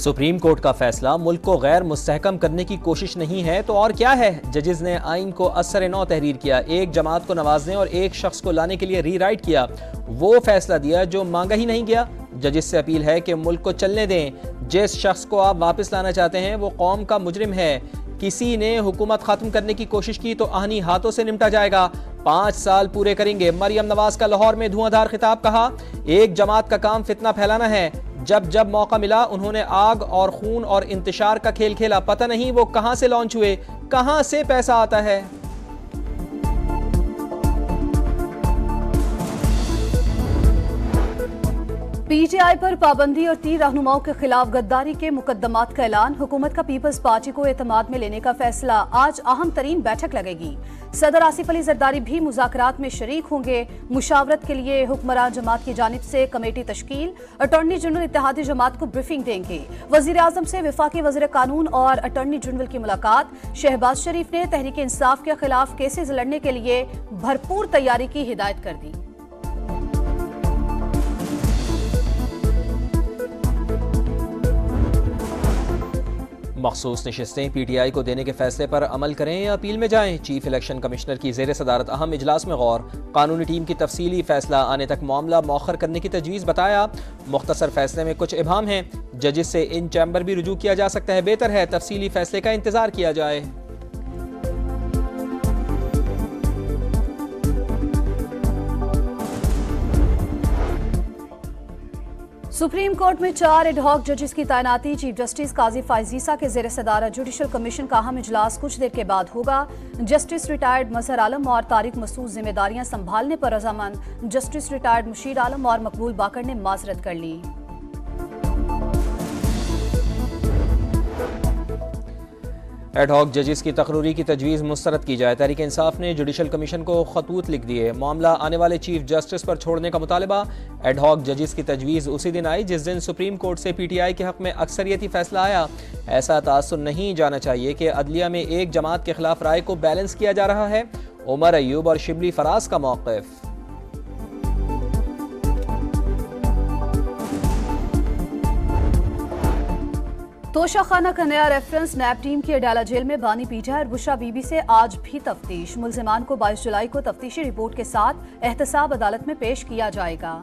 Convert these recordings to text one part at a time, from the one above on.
Supreme court का फैसला मुल्क को गैर मुस्तहकम करने की कोशिश नहीं है तो और क्या है। जजेस ने आइन को असर नौ तहरीर किया, एक जमात को नवाजने और एक शख्स को लाने के लिए रीराइट किया, वो फैसला दिया जो मांगा ही नहीं गया। जजेस से अपील है कि मुल्क को चलने दें। जिस शख्स को आप वापस लाना चाहते हैं वो कौम का मुजरिम है। किसी ने हुकूमत खत्म करने की कोशिश की तो आहनी हाथों से निपटा जाएगा। 5 साल पूरे करेंगे। मरियम नवाज का लाहौर में धुआंधार खिताब, कहा एक जमात का काम फितना फैलाना है। जब जब मौका मिला उन्होंने आग और खून और इंतशार का खेल खेला। पता नहीं वो कहां से लॉन्च हुए, कहां से पैसा आता है। पीटीआई पर पाबंदी और 3 रहनुमाओं के खिलाफ गद्दारी के मुकदमात का ऐलान। हुकूमत का पीपल्स पार्टी को एतमाद में लेने का फैसला। आज अहम तरीन बैठक लगेगी। सदर आसिफ अली जरदारी भी मुज़ाकरात में शरीक होंगे। मुशावरत के लिए हुक्मरान जमात की जानिब से कमेटी तश्कील। अटॉर्नी जनरल इत्तेहादी जमात को ब्रीफिंग देंगे। वजीर आजम से वफाकी वज़ीर कानून और अटॉर्नी जनरल की मुलाकात। शहबाज शरीफ ने तहरीक इंसाफ के खिलाफ केसेस लड़ने के लिए भरपूर तैयारी की हिदायत कर दी। मखसूस नशिस्तें पीटीआई को देने के फैसले पर अमल करें या अपील में जाएं। चीफ इलेक्शन कमिश्नर की ज़ेर सदारत अहम इजलास में गौर। कानूनी टीम की तफसीली फैसला आने तक मामला मौखर करने की तजवीज़ बताया। मुख्तसर फैसले में कुछ इबाम हैं। जजेस से इन चैम्बर भी रुजू किया जा सकता है। बेहतर है तफसीली फैसले का इंतजार किया जाए। सुप्रीम कोर्ट में 4 एडहॉक जजेस की तैनाती। चीफ जस्टिस काजी फायजीसा के ज़ेर सदारत जुडिशल कमीशन का अहम इजलास कुछ देर के बाद होगा। जस्टिस रिटायर्ड मजहर आलम और तारिक मसूद जिम्मेदारियां संभालने पर रजामंद। जस्टिस रिटायर्ड मुशीर आलम और मकबूल बाकर ने माजरत कर ली। एडहॉक जजेस की तकरूरी की तजवीज़ मुस्तरद की जाए। तहरीक इंसाफ ने जुडिशल कमीशन को खतूत लिख दिए। मामला आने वाले चीफ जस्टिस पर छोड़ने का मुतालबा। एडहॉक जजेस की तजवीज़ उसी दिन आई जिस दिन सुप्रीम कोर्ट से पीटीआई के हक में अक्सरियती फैसला आया। ऐसा तासुर नहीं जाना चाहिए कि अदलिया में एक जमात के खिलाफ राय को बैलेंस किया जा रहा है। उमर अयूब और शिबली फराज का मौक़िफ़। तोशा खाना का नया रेफरेंस। नैब टीम की अडाला जेल में बानी पीटा और बुशरा बीबी से आज भी तफ्तीश। मुल्जिमान को 22 जुलाई को तफ्तीशी रिपोर्ट के साथ एहतसाब अदालत में पेश किया जाएगा।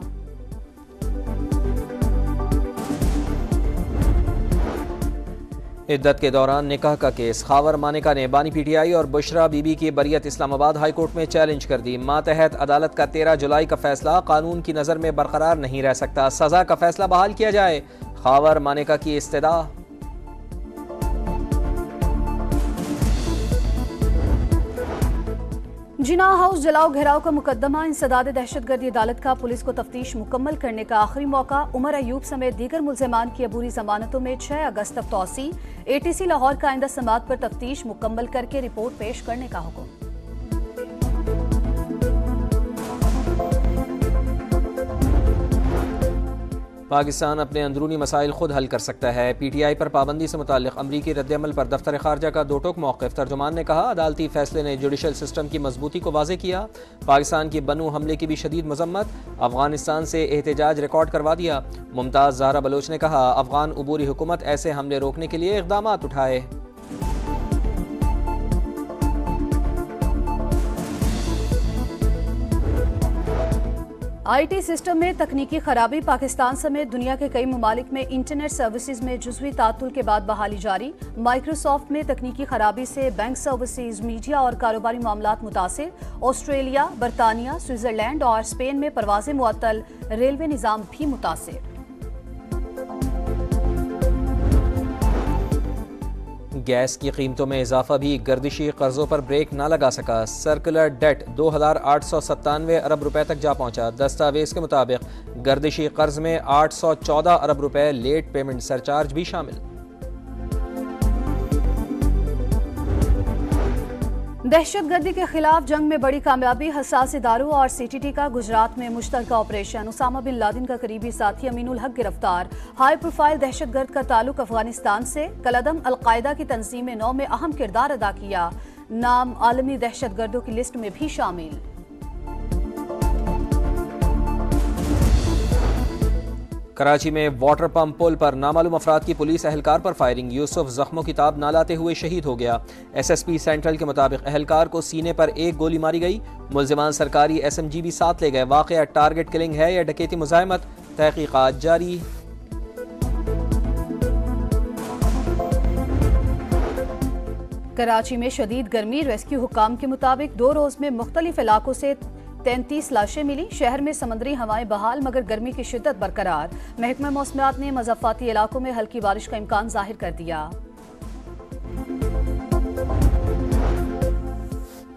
इद्दत के दौरान निकाह का केस। खावर मानिका ने बानी पीटीआई और बुशरा बीबी की बरियत इस्लामाबाद हाई कोर्ट में चैलेंज कर दी। मातहत अदालत का 13 जुलाई का फैसला कानून की नज़र में बरकरार नहीं रह सकता। सजा का फैसला बहाल किया जाए। खावर मानिका की इस्तदा। जिना हाउस जलाओ घेराव का मुकदमा। इंसदाद दहशतगर्दी अदालत का पुलिस को तफ्तीश मुकम्मल करने का आखिरी मौका। उमर अयूब समेत दीगर मुल्जिमान की अबूरी जमानतों में 6 अगस्त तक तौसी। एटीसी लाहौर का आइंदा समात पर तफ्तीश मुकम्मल करके रिपोर्ट पेश करने का हुक्म। पाकिस्तान अपने अंदरूनी मसाइल खुद हल कर सकता है। पीटीआई पर पाबंदी से मुताल्लिक अमरीकी रद्दअमल पर दफ्तर खारजा का दो टोक मौक़िफ़। तर्जुमान ने कहा अदालती फैसले ने जुडिशल सिस्टम की मजबूती को वाज़ेह किया। पाकिस्तान की बनू हमले की भी शदीद मजम्मत। अफगानिस्तान से एहतजाज रिकॉर्ड करवा दिया। मुमताज़ ज़हरा बलोच ने कहा अफगान अबूरी हुकूमत ऐसे हमले रोकने के लिए इक़दामात उठाए। आईटी सिस्टम में तकनीकी खराबी। पाकिस्तान समेत दुनिया के कई ममालिक में इंटरनेट सर्विसेज में जुज़वी तातुल के बाद बहाली जारी। माइक्रोसॉफ्ट में तकनीकी खराबी से बैंक सर्विसेज, मीडिया और कारोबारी मामलात मुतासिर। ऑस्ट्रेलिया, बरतानिया, स्विट्जरलैंड और स्पेन में परवाज़ें मुअत्तल। रेलवे निज़ाम भी मुतासिर। गैस की कीमतों में इजाफा भी गर्दिशी कर्जों पर ब्रेक ना लगा सका। सर्कुलर डेट 2,897 अरब रुपए तक जा पहुंचा। दस्तावेज के मुताबिक गर्दिशी कर्ज में 814 अरब रुपए लेट पेमेंट सरचार्ज भी शामिल। दहशतगर्दी के खिलाफ जंग में बड़ी कामयाबी। हसास इदारों और सीटीटी का गुजरात में मुश्तरका ऑपरेशन। उसामा बिन लादेन का करीबी साथी अमीनुल हक गिरफ्तार। हाई प्रोफाइल दहशतगर्द का ताल्लुक अफगानिस्तान से। कलअदम अलकायदा की तंजीम 9 में अहम किरदार अदा किया। नाम आलमी दहशतगर्दों की लिस्ट में भी शामिल। कराची में वाटर पंप पुल पर नामालूम अफराद की पुलिस एहलकार पर फायरिंग। यूसुफ जख्मों की ताब ना लाते हुए शहीद हो गया। SSP सेंट्रल के मुताबिक एहलकार को सीने पर एक गोली मारी गई। मुल्जिमान सरकारी SMG भी साथ ले गए। वाक़या टारगेट किलिंग है या डकैती मुज़ाहमत, तहकीकात जारी। कराची में शदीद गर्मी। रेस्क्यू हुकाम के मुताबिक 2 रोज में मुख्तलिफ इलाकों से 33 लाशें मिली। शहर में समंदरी हवाएं बहाल मगर गर्मी की शिद्दत बरकरार। महकमा मौसमियात ने मज़ाफ़ाती इलाकों में हल्की बारिश का इम्कान जाहिर कर दिया।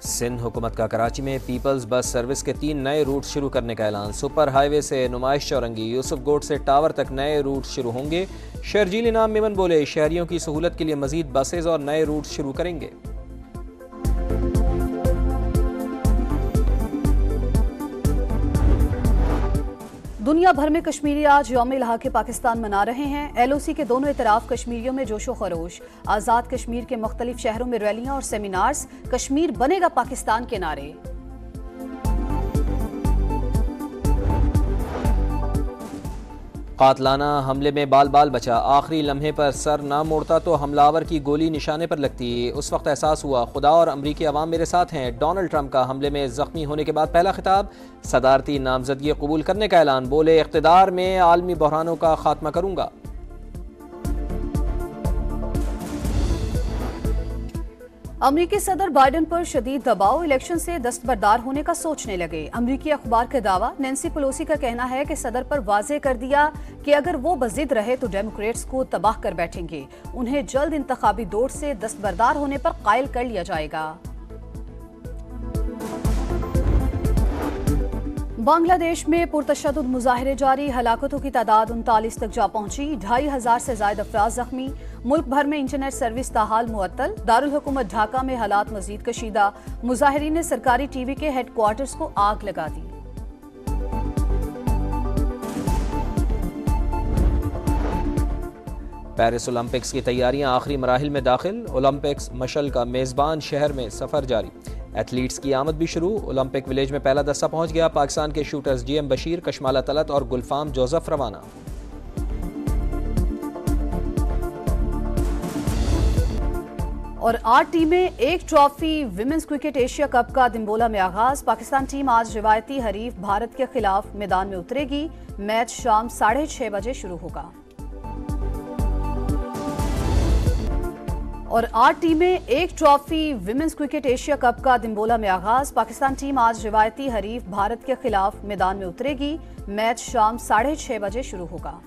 सिंध हुकूमत का कराची में पीपल्स बस सर्विस के 3 नए रूट शुरू करने का ऐलान। सुपर हाईवे से नुमाइश चौरंगी, यूसुफ गोट से टावर तक नए रूट शुरू होंगे। शहरजील इनाम मेमन बोले, शहरियों की सहूलत के लिए मजीद बसेज और नए रूट शुरू करेंगे। दुनिया भर में कश्मीरी आज यौम इलाक़े पाकिस्तान मना रहे हैं। LOC के दोनों इतराफ कश्मीरियों में जोशो खरोश। आज़ाद कश्मीर के मुख्तलिफ शहरों में रैलियां और सेमिनार्स। कश्मीर बनेगा पाकिस्तान के नारे। कातलाना हमले में बाल बाल बचा। आखिरी लम्हे पर सर ना मोड़ता तो हमलावर की गोली निशाने पर लगती। उस वक्त एहसास हुआ खुदा और अमरीकी अवाम मेरे साथ हैं। डोनाल्ड ट्रंप का हमले में जख्मी होने के बाद पहला खिताब। सदारती नामजदगी कबूल करने का ऐलान। बोले, इख्तिदार में आलमी बहरानों का खात्मा करूंगा। अमरीकी सदर बाइडन पर शदीद दबाव। इलेक्शन से दस्तबरदार होने का सोचने लगे। अमरीकी अखबार का दावा। नैन्सी पेलोसी का कहना है कि सदर पर वाजे कर दिया कि अगर वो बजिद रहे तो डेमोक्रेट्स को तबाह कर बैठेंगे। उन्हें जल्द इंतखाबी दौड़ से दस्तबरदार होने पर कायल कर लिया जाएगा। बांग्लादेश में पुरतशद्दुद मुजाहिरे जारी। हलाकतों की तादाद 39 तक जा पहुंची। 2500 से ज्यादा अफराद जख्मी। मुल्क भर में इंटरनेट सर्विस ताहाल मुअत्तल। दारुल हुकूमत ढाका में हालात मजीद कशीदा। मुजाहिरीन ने सरकारी TV के हेडक्वार्टर्स को आग लगा दी। पेरिस ओलंपिक्स की तैयारियां आखिरी मराहिल में दाखिल। ओलंपिक्स मशल का मेजबान शहर में सफर जारी। एथलीट्स की आमद भी शुरू। ओलंपिक विलेज में पहला दस्ता पहुंच गया। पाकिस्तान के शूटर्स GM बशीर, कशमाला तलत और गुलफाम जोसेफ रवाना। और 8 टीमें, 1 trophy. Women's cricket Asia cup का दिम्बोला में आगाज। पाकिस्तान टीम आज रिवायती हरीफ भारत के खिलाफ मैदान में उतरेगी। मैच शाम 6:30 बजे शुरू होगा। और 8 टीमें, 1 trophy. Women's cricket Asia cup का दिम्बोला में आगाज। पाकिस्तान टीम आज रिवायती हरीफ भारत के खिलाफ मैदान में उतरेगी। मैच शाम 6:30 बजे शुरू होगा।